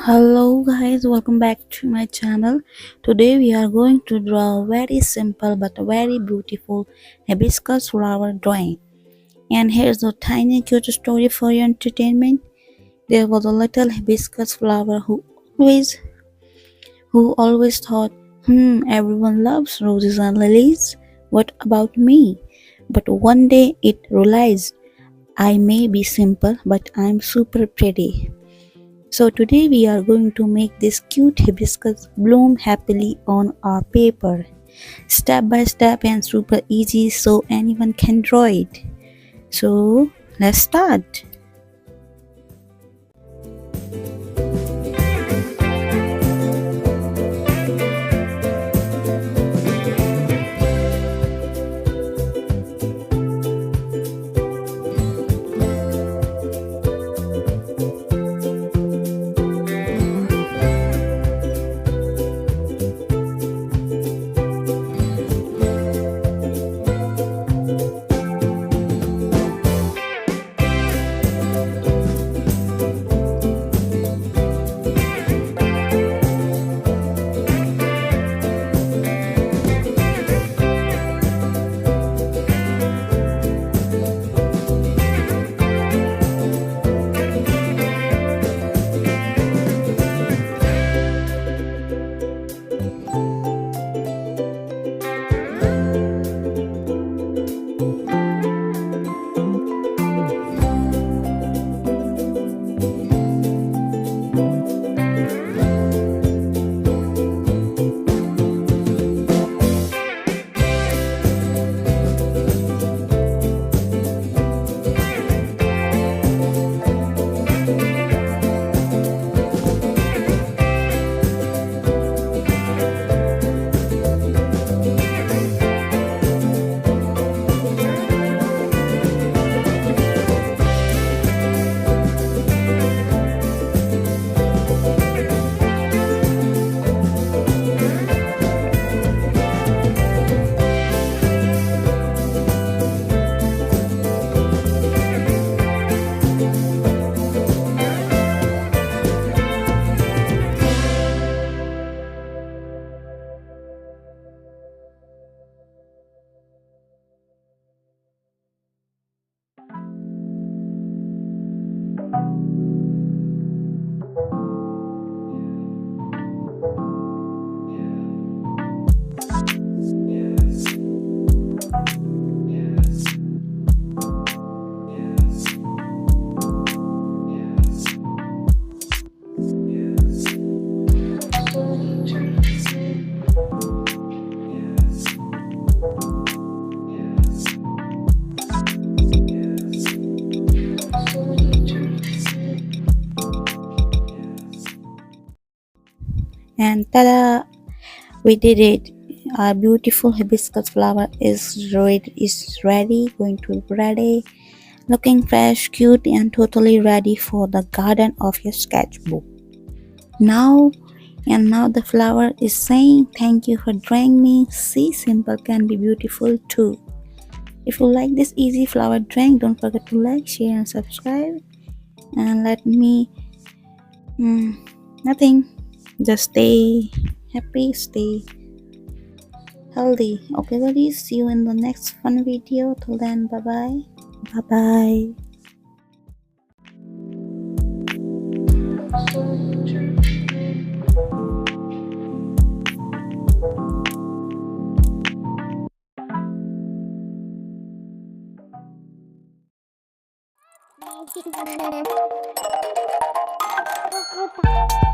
Hello guys, welcome back to my channel. Today we are going to draw a very simple but very beautiful hibiscus flower drawing. And here's a tiny cute story for your entertainment. There was a little hibiscus flower always who always thought, everyone loves roses and lilies. What about me? But one day it realized I may be simple but I'm super pretty. So today we are going to make this cute hibiscus bloom happily on our paper. Step by step and super easy so anyone can draw it. So let's start. And tada! We did it. Our beautiful hibiscus flower is ready, going to be ready, looking fresh, cute, and totally ready for the garden of your sketchbook. Now, now the flower is saying, "Thank you for drawing me. See, simple can be beautiful too." If you like this easy flower drawing, don't forget to like, share, and subscribe. And let me, nothing. Just stay happy, stay healthy. Okay, buddies. See you in the next fun video. Till then, bye bye. Bye bye.